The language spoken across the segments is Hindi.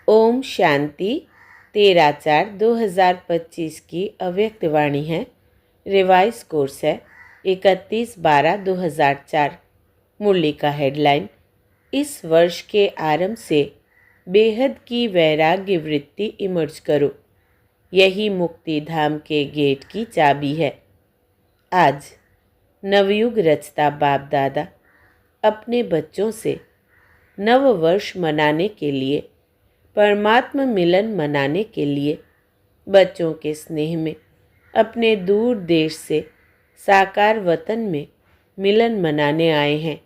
ओम शांति। 13/4/2025 की अव्यक्त वाणी है। रिवाइज कोर्स है 31/12/2004। मुरली का हेडलाइन, इस वर्ष के आरंभ से बेहद की वैराग्य वृत्ति इमर्ज करो, यही मुक्ति धाम के गेट की चाबी है। आज नवयुग रचता बाप दादा अपने बच्चों से नव वर्ष मनाने के लिए, परमात्मा मिलन मनाने के लिए बच्चों के स्नेह में अपने दूर देश से साकार वतन में मिलन मनाने आए हैं।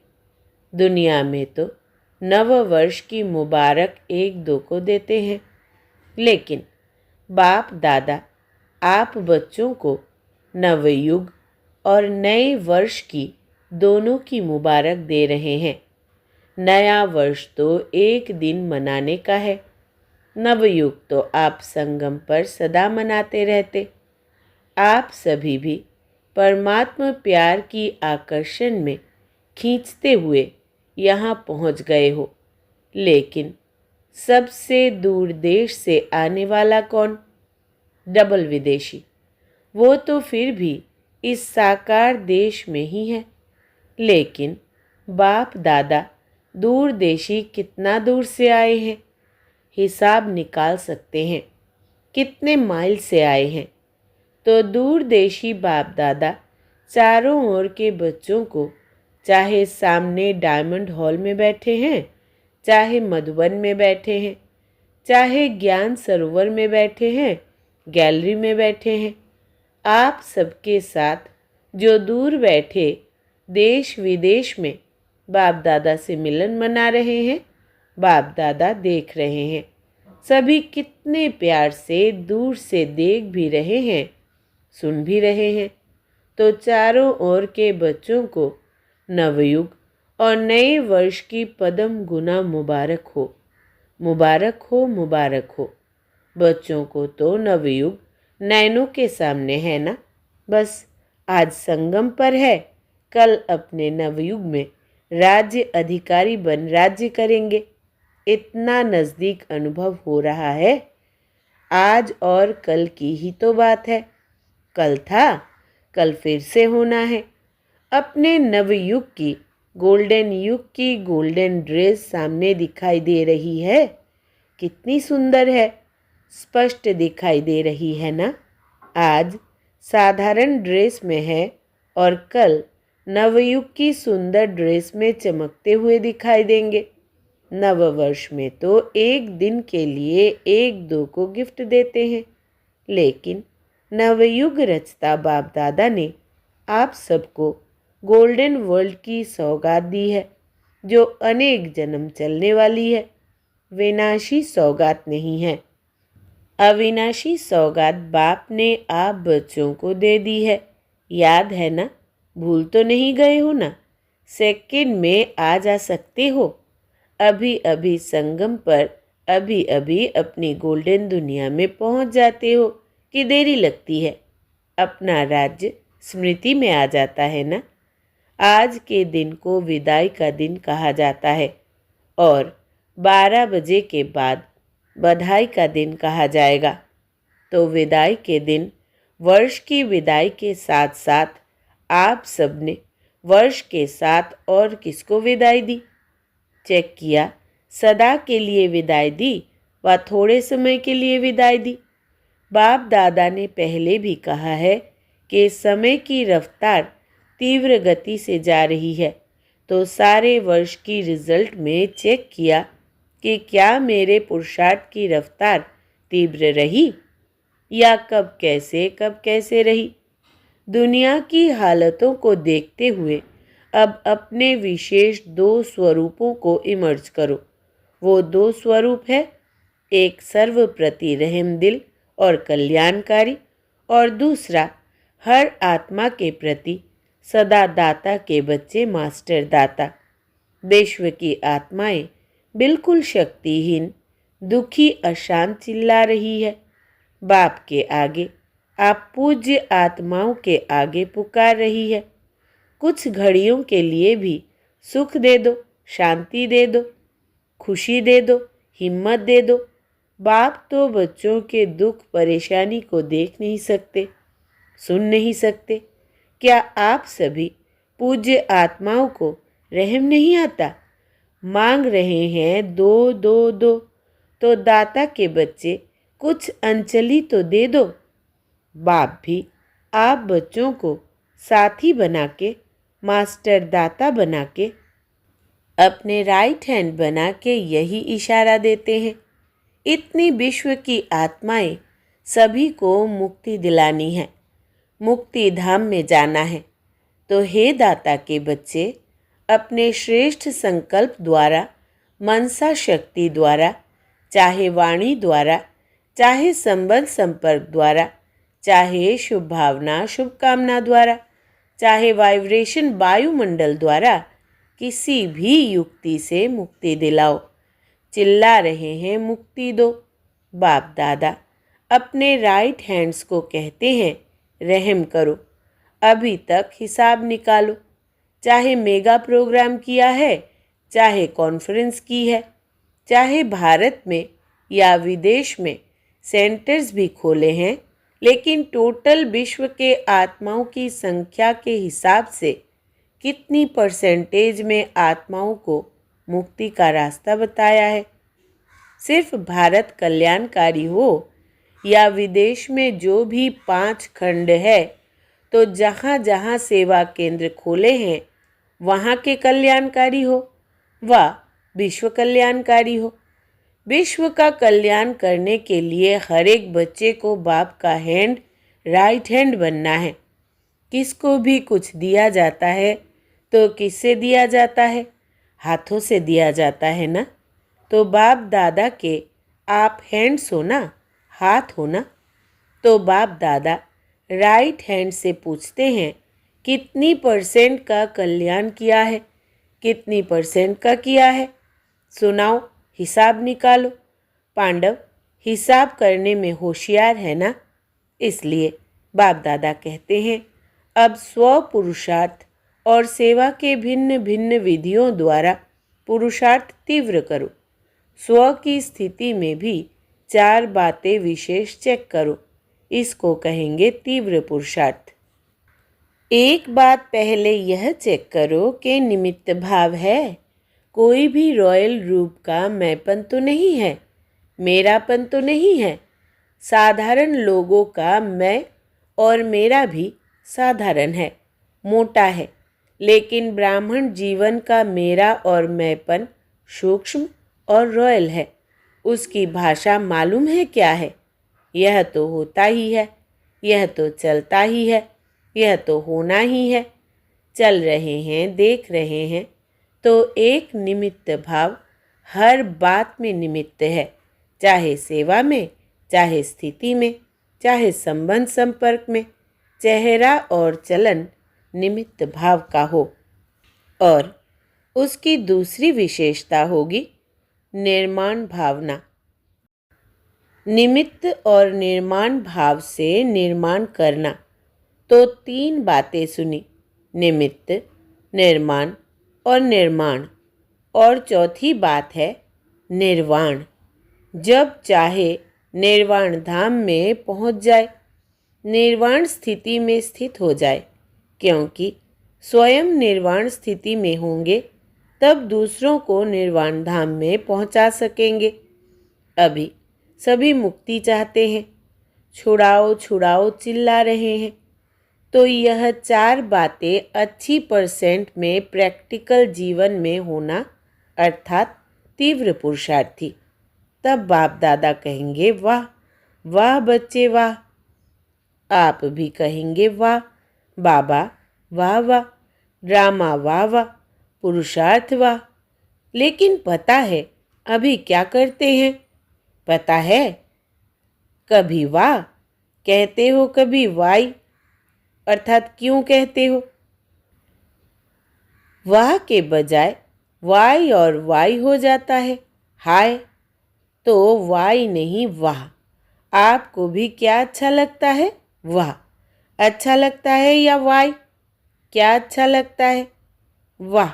दुनिया में तो नव वर्ष की मुबारक 1-2 को देते हैं, लेकिन बाप दादा आप बच्चों को नवयुग और नए वर्ष की दोनों की मुबारक दे रहे हैं। नया वर्ष तो एक दिन मनाने का है, नवयुग तो आप संगम पर सदा मनाते रहते। आप सभी भी परमात्मा प्यार की आकर्षण में खींचते हुए यहाँ पहुँच गए हो, लेकिन सबसे दूर देश से आने वाला कौन? डबल विदेशी। वो तो फिर भी इस साकार देश में ही है, लेकिन बाप दादा दूर देशी कितना दूर से आए हैं? हिसाब निकाल सकते हैं कितने माइल से आए हैं। तो दूर देशी बाप दादा चारों ओर के बच्चों को, चाहे सामने डायमंड हॉल में बैठे हैं, चाहे मधुबन में बैठे हैं, चाहे ज्ञान सरोवर में बैठे हैं, गैलरी में बैठे हैं, आप सबके साथ जो दूर बैठे देश विदेश में बाप दादा से मिलन मना रहे हैं, बाप दादा देख रहे हैं। सभी कितने प्यार से दूर से देख भी रहे हैं, सुन भी रहे हैं। तो चारों ओर के बच्चों को नवयुग और नए वर्ष की पदम गुना मुबारक हो, मुबारक हो, मुबारक हो। बच्चों को तो नवयुग नैनों के सामने है ना, बस आज संगम पर है, कल अपने नवयुग में राज्य अधिकारी बन राज्य करेंगे। इतना नज़दीक अनुभव हो रहा है। आज और कल की ही तो बात है। कल था, कल फिर से होना है। अपने नवयुग की, गोल्डन युग की गोल्डन ड्रेस सामने दिखाई दे रही है। कितनी सुंदर है, स्पष्ट दिखाई दे रही है ना। आज साधारण ड्रेस में है और कल नवयुग की सुंदर ड्रेस में चमकते हुए दिखाई देंगे। नव वर्ष में तो एक दिन के लिए 1-2 को गिफ्ट देते हैं, लेकिन नवयुग रचता बाप दादा ने आप सबको गोल्डन वर्ल्ड की सौगात दी है, जो अनेक जन्म चलने वाली है। विनाशी सौगात नहीं है। अविनाशी सौगात बाप ने आप बच्चों को दे दी है। याद है ना? भूल तो नहीं गए हो ना? सेकंड में आ जा सकते हो। अभी अभी संगम पर, अभी अभी अपनी गोल्डन दुनिया में पहुंच जाते हो कि देरी लगती है? अपना राज्य स्मृति में आ जाता है ना। आज के दिन को विदाई का दिन कहा जाता है और 12 बजे के बाद बधाई का दिन कहा जाएगा। तो विदाई के दिन, वर्ष की विदाई के साथ साथ आप सबने वर्ष के साथ और किसको विदाई दी? चेक किया? सदा के लिए विदाई दी व थोड़े समय के लिए विदाई दी? बाप दादा ने पहले भी कहा है कि समय की रफ्तार तीव्र गति से जा रही है। तो सारे वर्ष की रिजल्ट में चेक किया कि क्या मेरे पुरुषार्थ की रफ्तार तीव्र रही या कब कैसे रही। दुनिया की हालतों को देखते हुए अब अपने विशेष 2 स्वरूपों को इमर्ज करो। वो 2 स्वरूप है, एक सर्वप्रति रहम दिल और कल्याणकारी, और दूसरा हर आत्मा के प्रति सदा दाता के बच्चे मास्टर दाता। विश्व की आत्माएं बिल्कुल शक्तिहीन, दुखी, अशांत चिल्ला रही है। बाप के आगे, आप पूज्य आत्माओं के आगे पुकार रही है। कुछ घड़ियों के लिए भी सुख दे दो, शांति दे दो, खुशी दे दो, हिम्मत दे दो। बाप तो बच्चों के दुख परेशानी को देख नहीं सकते, सुन नहीं सकते। क्या आप सभी पूज्य आत्माओं को रहम नहीं आता? मांग रहे हैं दो दो दो, तो दाता के बच्चे कुछ अंजलि तो दे दो। बाप भी आप बच्चों को साथी बना के, मास्टर दाता बना के, अपने राइट हैंड बना के यही इशारा देते हैं। इतनी विश्व की आत्माएं सभी को मुक्ति दिलानी है, मुक्ति धाम में जाना है। तो हे दाता के बच्चे, अपने श्रेष्ठ संकल्प द्वारा, मनसा शक्ति द्वारा, चाहे वाणी द्वारा, चाहे संबंध संपर्क द्वारा, चाहे शुभ भावना शुभकामना द्वारा, चाहे वाइब्रेशन वायुमंडल द्वारा, किसी भी युक्ति से मुक्ति दिलाओ। चिल्ला रहे हैं मुक्ति दो। बाप दादा अपने राइट हैंड्स को कहते हैं रहम करो, अभी तक हिसाब निकालो। चाहे मेगा प्रोग्राम किया है, चाहे कॉन्फ्रेंस की है, चाहे भारत में या विदेश में सेंटर्स भी खोले हैं, लेकिन टोटल विश्व के आत्माओं की संख्या के हिसाब से कितनी परसेंटेज में आत्माओं को मुक्ति का रास्ता बताया है? सिर्फ भारत कल्याणकारी हो या विदेश में जो भी 5 खंड है, तो जहाँ जहाँ सेवा केंद्र खोले हैं वहाँ के कल्याणकारी हो व विश्व कल्याणकारी हो। विश्व का कल्याण करने के लिए हर एक बच्चे को बाप का हैंड, राइट हैंड बनना है। किसको भी कुछ दिया जाता है तो किससे दिया जाता है? हाथों से दिया जाता है ना। तो बाप दादा के आप हैंड्स हो ना, हाथ हो ना। तो बाप दादा राइट हैंड से पूछते हैं कितनी परसेंट का कल्याण किया है, कितनी परसेंट का किया है? सुनाओ, हिसाब निकालो। पांडव हिसाब करने में होशियार है ना, इसलिए बाप दादा कहते हैं अब स्व पुरुषार्थ और सेवा के भिन्न भिन्न विधियों द्वारा पुरुषार्थ तीव्र करो। स्व की स्थिति में भी 4 बातें विशेष चेक करो, इसको कहेंगे तीव्र पुरुषार्थ। एक बात पहले यह चेक करो कि निमित्त भाव है। कोई भी रॉयल रूप का मैंपन तो नहीं है, मेरापन तो नहीं है। साधारण लोगों का मैं और मेरा भी साधारण है, मोटा है, लेकिन ब्राह्मण जीवन का मेरा और मैंपन सूक्ष्म और रॉयल है। उसकी भाषा मालूम है क्या है? यह तो होता ही है, यह तो चलता ही है, यह तो होना ही है। चल रहे हैं, देख रहे हैं, तो एक निमित्त भाव हर बात में निमित्त है, चाहे सेवा में, चाहे स्थिति में, चाहे संबंध संपर्क में। चेहरा और चलन निमित्त भाव का हो। और उसकी दूसरी विशेषता होगी निर्माण भावना। निमित्त और निर्माण भाव से निर्माण करना। तो 3 बातें सुनी, निमित्त, निर्माण और निर्माण। और चौथी बात है निर्वाण। जब चाहे निर्वाण धाम में पहुंच जाए, निर्वाण स्थिति में स्थित हो जाए, क्योंकि स्वयं निर्वाण स्थिति में होंगे तब दूसरों को निर्वाण धाम में पहुंचा सकेंगे। अभी सभी मुक्ति चाहते हैं, छुड़ाओ छुड़ाओ चिल्ला रहे हैं। तो यह 4 बातें अच्छी परसेंट में प्रैक्टिकल जीवन में होना, अर्थात तीव्र पुरुषार्थी। तब बाप दादा कहेंगे वाह वाह बच्चे वाह। आप भी कहेंगे वाह बाबा, वाह वाह, ड्रामा वाह वाह, पुरुषार्थ वाह। लेकिन पता है अभी क्या करते हैं? पता है, कभी वाह कहते हो, कभी वाई। अर्थात क्यों कहते हो? वाह के बजाय वाई और वाई हो जाता है, हाय। तो वाई नहीं वाह। आपको भी क्या अच्छा लगता है? वाह अच्छा लगता है या वाई? क्या अच्छा लगता है? वाह।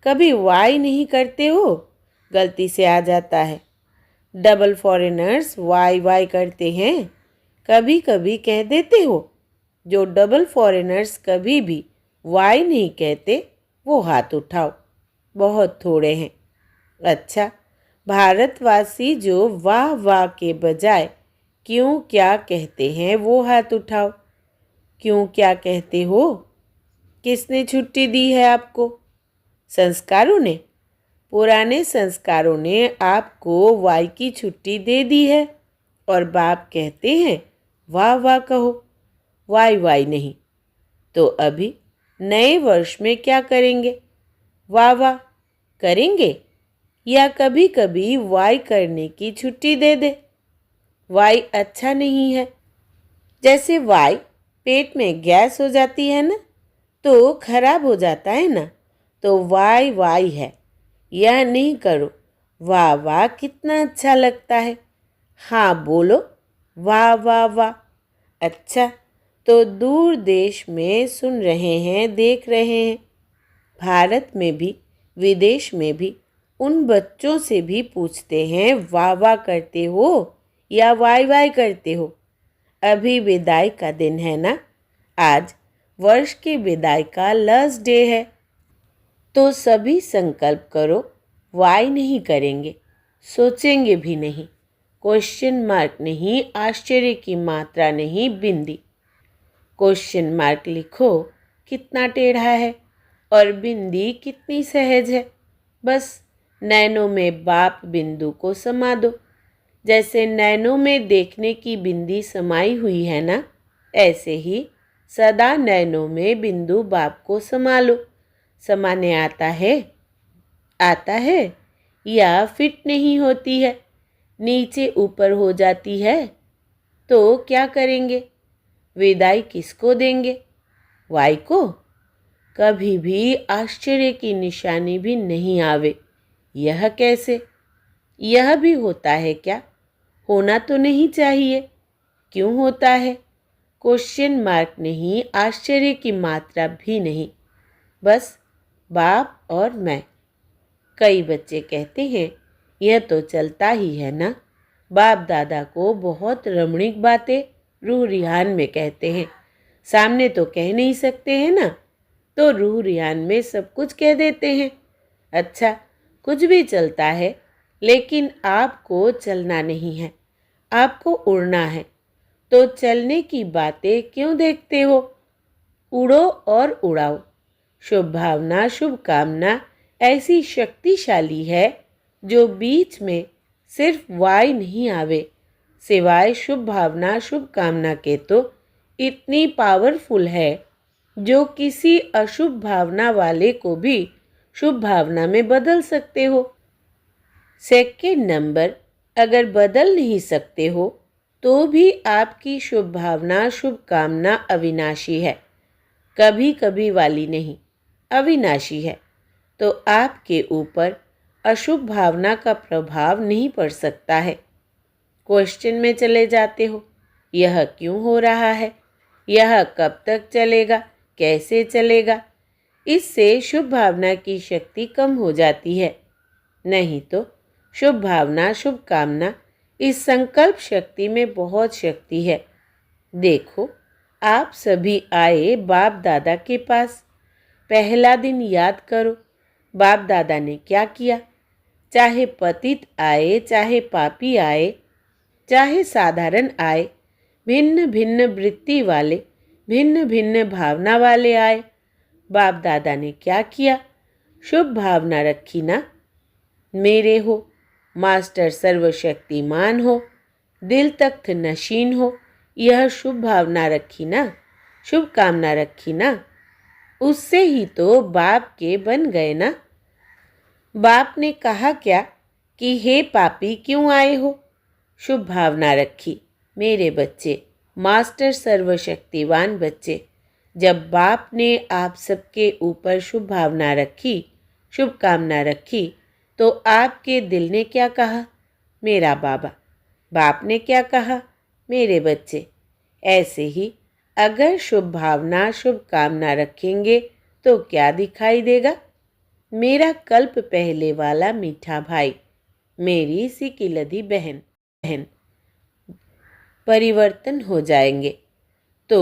कभी वाई नहीं करते हो? गलती से आ जाता है। डबल फॉरेनर्स वाई वाई करते हैं, कभी कभी कह देते हो। जो डबल फॉरेनर्स कभी भी वाई नहीं कहते वो हाथ उठाओ। बहुत थोड़े हैं। अच्छा, भारतवासी जो वाह वाह के बजाय क्यों क्या कहते हैं वो हाथ उठाओ। क्यों क्या कहते हो? किसने छुट्टी दी है आपको? संस्कारों ने? पुराने संस्कारों ने आपको वाई की छुट्टी दे दी है और बाप कहते हैं वाह वाह कहो, वाई वाई नहीं। तो अभी नए वर्ष में क्या करेंगे? वाह वाह करेंगे या कभी कभी वाई करने की छुट्टी दे दे? वाई अच्छा नहीं है। जैसे वाई पेट में गैस हो जाती है ना, तो खराब हो जाता है ना, तो वाई वाई है। यह नहीं करो। वाह वाह कितना अच्छा लगता है। हाँ बोलो, वाह वाह वाह। अच्छा, तो दूर देश में सुन रहे हैं, देख रहे हैं। भारत में भी विदेश में भी उन बच्चों से भी पूछते हैं वाह वाह करते हो या वाई वाई करते हो। अभी विदाई का दिन है ना, आज वर्ष की विदाई का लास्ट डे है। तो सभी संकल्प करो, वाई नहीं करेंगे, सोचेंगे भी नहीं। क्वेश्चन मार्क नहीं, आश्चर्य की मात्रा नहीं, बिंदी। क्वेश्चन मार्क लिखो कितना टेढ़ा है और बिंदी कितनी सहज है। बस नैनों में बाप बिंदु को समा दो। जैसे नैनों में देखने की बिंदी समाई हुई है ना, ऐसे ही सदा नैनों में बिंदु बाप को समा लो। समाने आता है? आता है या फिट नहीं होती है, नीचे ऊपर हो जाती है? तो क्या करेंगे? विदाई किसको देंगे? वाई को? कभी भी आश्चर्य की निशानी भी नहीं आवे। यह कैसे? यह भी होता है क्या? होना तो नहीं चाहिए। क्यों होता है? क्वेश्चन मार्क नहीं, आश्चर्य की मात्रा भी नहीं। बस बाप और मैं। कई बच्चे कहते हैं यह तो चलता ही है ना। बाप दादा को बहुत रमणीक बातें रूह रिहान में कहते हैं, सामने तो कह नहीं सकते हैं ना, तो रूह रिहान में सब कुछ कह देते हैं। अच्छा, कुछ भी चलता है, लेकिन आपको चलना नहीं है, आपको उड़ना है। तो चलने की बातें क्यों देखते हो? उड़ो और उड़ाओ। शुभ भावना, शुभ कामना ऐसी शक्तिशाली है जो बीच में सिर्फ वाई नहीं आवे, सिवाय शुभ भावना शुभ कामना के तो इतनी पावरफुल है जो किसी अशुभ भावना वाले को भी शुभ भावना में बदल सकते हो। सेकेंड नंबर, अगर बदल नहीं सकते हो तो भी आपकी शुभ भावना शुभ कामना अविनाशी है, कभी कभी वाली नहीं, अविनाशी है। तो आपके ऊपर अशुभ भावना का प्रभाव नहीं पड़ सकता है। क्वेश्चन में चले जाते हो, यह क्यों हो रहा है? यह कब तक चलेगा? कैसे चलेगा? इससे शुभ भावना की शक्ति कम हो जाती है। नहीं तो शुभ भावना शुभ कामना इस संकल्प शक्ति में बहुत शक्ति है। देखो, आप सभी आए बाप दादा के पास। पहला दिन याद करो, बाप दादा ने क्या किया। चाहे पतित आए, चाहे पापी आए, चाहे साधारण आए, भिन्न भिन्न वृत्ति वाले, भिन्न भिन्न भावना वाले आए, बाप दादा ने क्या किया? शुभ भावना रखी ना। मेरे हो, मास्टर सर्वशक्तिमान हो, दिल तख्त नशीन हो, यह शुभ भावना रखी ना, शुभ कामना रखी ना। उससे ही तो बाप के बन गए ना। बाप ने कहा क्या कि हे पापी क्यों आए हो? शुभ भावना रखी। मेरे बच्चे, मास्टर सर्वशक्तिवान बच्चे, जब बाप ने आप सबके ऊपर शुभ भावना रखी, शुभ कामना रखी, तो आपके दिल ने क्या कहा? मेरा बाबा। बाप ने क्या कहा? मेरे बच्चे। ऐसे ही अगर शुभ भावना शुभ कामना रखेंगे तो क्या दिखाई देगा? मेरा कल्प पहले वाला मीठा भाई, मेरी सिकिलधी बहन बहन परिवर्तन हो जाएंगे। तो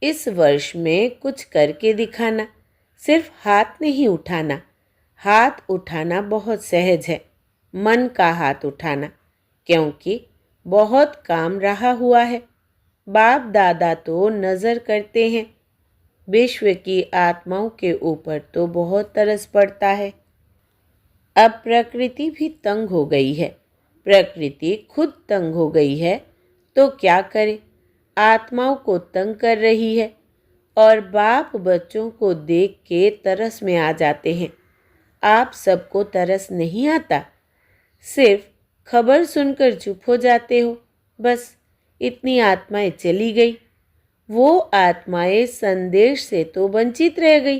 इस वर्ष में कुछ करके दिखाना, सिर्फ हाथ नहीं उठाना। हाथ उठाना बहुत सहज है, मन का हाथ उठाना, क्योंकि बहुत काम रहा हुआ है। बाप दादा तो नज़र करते हैं, विश्व की आत्माओं के ऊपर तो बहुत तरस पड़ता है। अब प्रकृति भी तंग हो गई है, प्रकृति खुद तंग हो गई है, तो क्या करे, आत्माओं को तंग कर रही है। और बाप बच्चों को देख के तरस में आ जाते हैं। आप सबको तरस नहीं आता, सिर्फ खबर सुनकर चुप हो जाते हो। बस इतनी आत्माएं चली गई, वो आत्माएं संदेश से तो वंचित रह गई।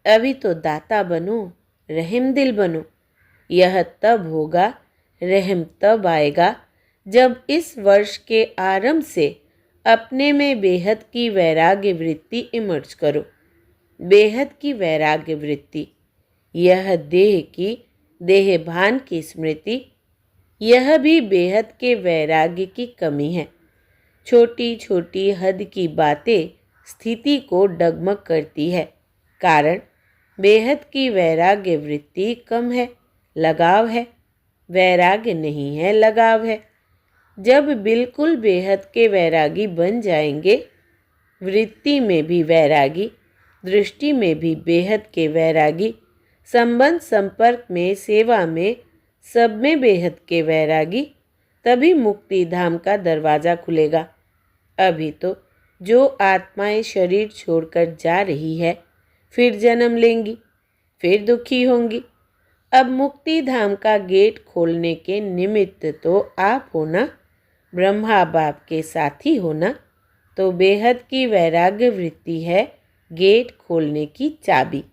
अभी तो दाता बनो, रहम दिल बनो। यह तब होगा, रहम तब आएगा, जब इस वर्ष के आरंभ से अपने में बेहद की वैराग्य वृत्ति इमर्ज करो। बेहद की वैराग्य वृत्ति, यह देह की देहभान की स्मृति, यह भी बेहद के वैराग्य की कमी है। छोटी छोटी हद की बातें स्थिति को डगमग करती है, कारण बेहद की वैराग्य वृत्ति कम है, लगाव है। वैराग्य नहीं है, लगाव है। जब बिल्कुल बेहद के वैरागी बन जाएंगे, वृत्ति में भी वैरागी, दृष्टि में भी बेहद के वैरागी, संबंध संपर्क में, सेवा में, सब में बेहद के वैरागी, तभी मुक्ति धाम का दरवाज़ा खुलेगा। अभी तो जो आत्माएं शरीर छोड़कर जा रही है, फिर जन्म लेंगी, फिर दुखी होंगी। अब मुक्ति धाम का गेट खोलने के निमित्त तो आप हो ना, ब्रह्मा बाप के साथी हो ना। तो बेहद की वैराग्य वृत्ति है गेट खोलने की चाबी।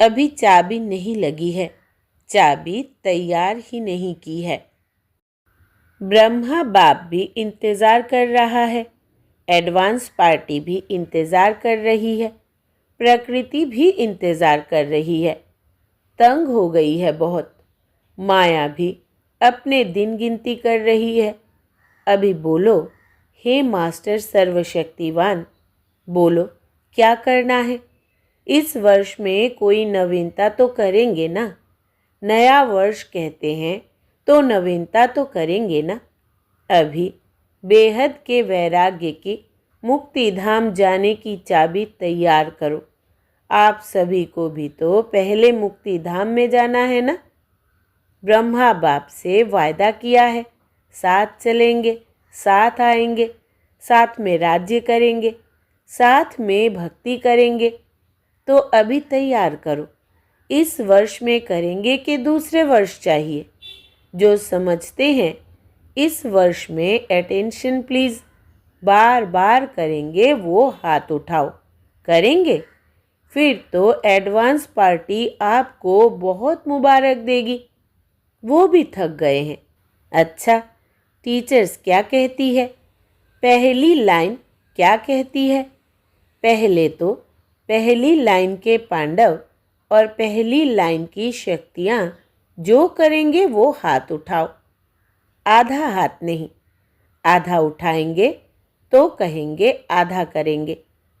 अभी चाबी नहीं लगी है, चाबी तैयार ही नहीं की है। ब्रह्मा बाप भी इंतज़ार कर रहा है, एडवांस पार्टी भी इंतज़ार कर रही है, प्रकृति भी इंतज़ार कर रही है। तंग हो गई है बहुत। माया भी अपने दिन गिनती कर रही है। अभी बोलो, हे मास्टर सर्वशक्तिवान, बोलो क्या करना है। इस वर्ष में कोई नवीनता तो करेंगे ना। नया वर्ष कहते हैं तो नवीनता तो करेंगे ना। अभी बेहद के वैराग्य की मुक्ति धाम जाने की चाबी तैयार करो। आप सभी को भी तो पहले मुक्ति धाम में जाना है ना। ब्रह्मा बाप से वायदा किया है, साथ चलेंगे, साथ आएंगे, साथ में राज्य करेंगे, साथ में भक्ति करेंगे। तो अभी तैयार करो। इस वर्ष में करेंगे कि दूसरे वर्ष चाहिए। जो समझते हैं इस वर्ष में अटेंशन प्लीज़, बार बार करेंगे वो हाथ उठाओ। करेंगे, फिर तो एडवांस पार्टी आपको बहुत मुबारक देगी। वो भी थक गए हैं। अच्छा, टीचर्स क्या कहती है, पहली लाइन क्या कहती है। पहले तो पहली लाइन के पांडव और पहली लाइन की शक्तियाँ जो करेंगे वो हाथ उठाओ। आधा हाथ नहीं, आधा उठाएंगे तो कहेंगे आधा करेंगे।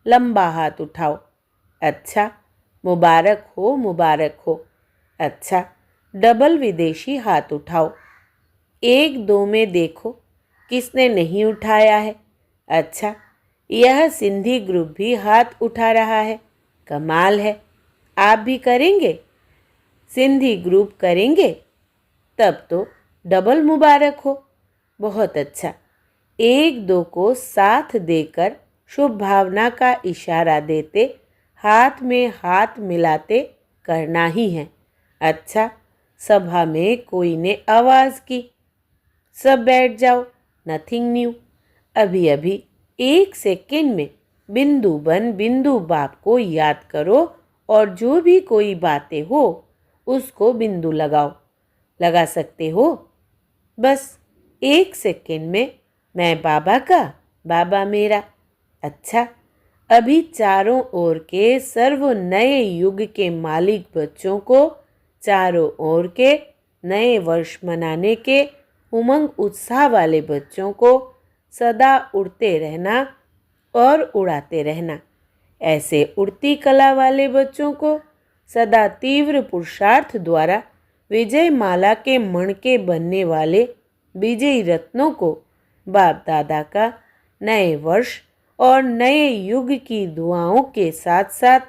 लंबा हाथ उठाओ। अच्छा, मुबारक हो, मुबारक हो। अच्छा, डबल विदेशी हाथ उठाओ। एक दो में देखो किसने नहीं उठाया है। अच्छा, यह सिंधी ग्रुप भी हाथ उठा रहा है, कमाल है। आप भी करेंगे, सिंधी ग्रुप करेंगे, तब तो डबल मुबारक हो। बहुत अच्छा। एक दो को साथ देकर शुभ भावना का इशारा देते, हाथ में हाथ मिलाते करना ही है। अच्छा, सभा में कोई ने आवाज़ की, सब बैठ जाओ, नथिंग न्यू। अभी अभी 1 सेकेंड में बिंदु बन बिंदु बाप को याद करो और जो भी कोई बातें हो उसको बिंदु लगाओ। लगा सकते हो? बस 1 सेकेंड में मैं बाबा का, बाबा मेरा। अच्छा, अभी चारों ओर के सर्व नए युग के मालिक बच्चों को, चारों ओर के नए वर्ष मनाने के उमंग उत्साह वाले बच्चों को सदा उड़ते रहना और उड़ाते रहना। ऐसे उड़ती कला वाले बच्चों को सदा तीव्र पुरुषार्थ द्वारा विजय माला के मणके बनने वाले विजयी रत्नों को बाप दादा का नए वर्ष और नए युग की दुआओं के साथ साथ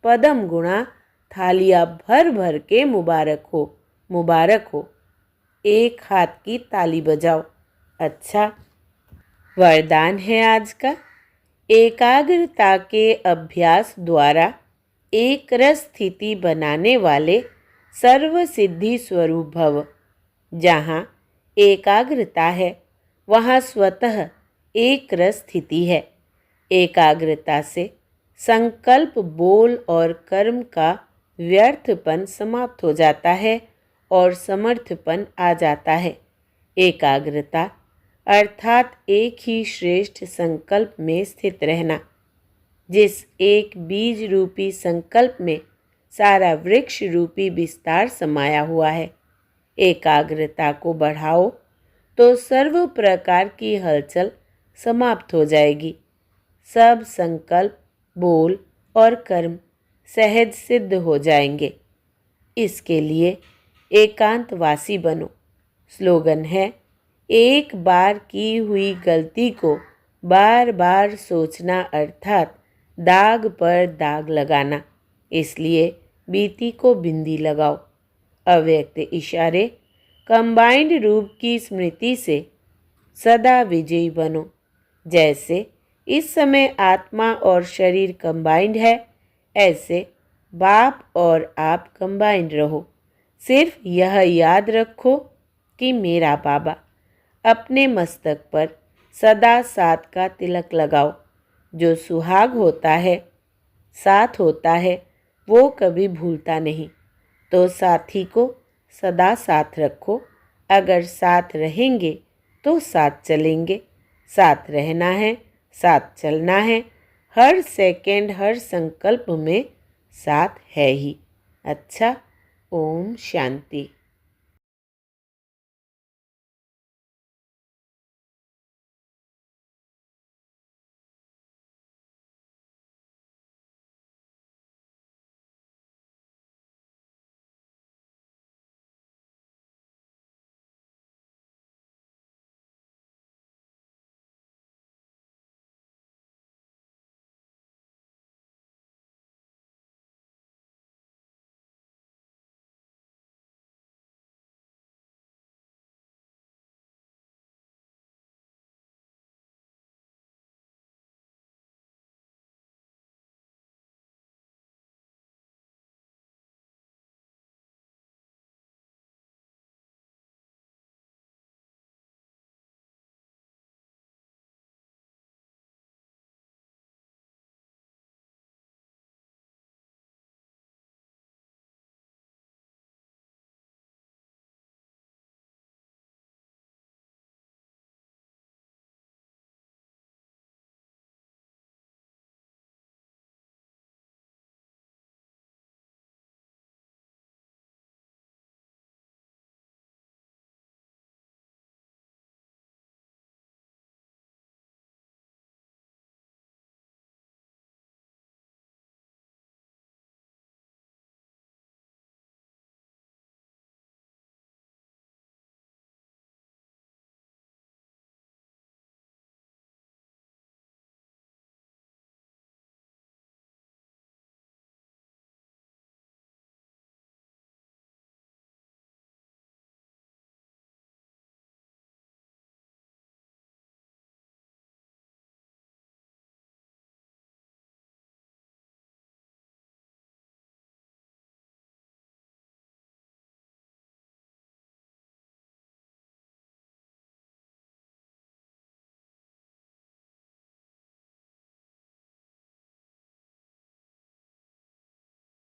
पदम गुणा थालियां भर भर के मुबारक हो, मुबारक हो। एक हाथ की ताली बजाओ। अच्छा, वरदान है आज का। एकाग्रता के अभ्यास द्वारा एक रस स्थिति बनाने वाले सर्व सिद्धि स्वरूप भव। जहाँ एकाग्रता है वहाँ स्वतः एक रस स्थिति है। एकाग्रता से संकल्प, बोल और कर्म का व्यर्थपन समाप्त हो जाता है और समर्थपन आ जाता है। एकाग्रता अर्थात एक ही श्रेष्ठ संकल्प में स्थित रहना। जिस एक बीज रूपी संकल्प में सारा वृक्ष रूपी विस्तार समाया हुआ है। एकाग्रता को बढ़ाओ तो सर्व प्रकार की हलचल समाप्त हो जाएगी। सब संकल्प, बोल और कर्म सहज सिद्ध हो जाएंगे। इसके लिए एकांतवासी बनो। स्लोगन है, एक बार की हुई गलती को बार बार सोचना अर्थात दाग पर दाग लगाना। इसलिए बीती को बिंदी लगाओ। अव्यक्त इशारे कंबाइंड रूप की स्मृति से सदा विजयी बनो। जैसे इस समय आत्मा और शरीर कंबाइंड है, ऐसे बाप और आप कंबाइंड रहो। सिर्फ यह याद रखो कि मेरा बाबा। अपने मस्तक पर सदा साथ का तिलक लगाओ। जो सुहाग होता है, साथ होता है, वो कभी भूलता नहीं। तो साथी को सदा साथ रखो। अगर साथ रहेंगे तो साथ चलेंगे। साथ रहना है, साथ चलना है। हर सेकंड, हर संकल्प में साथ है ही। अच्छा, ओम शांति।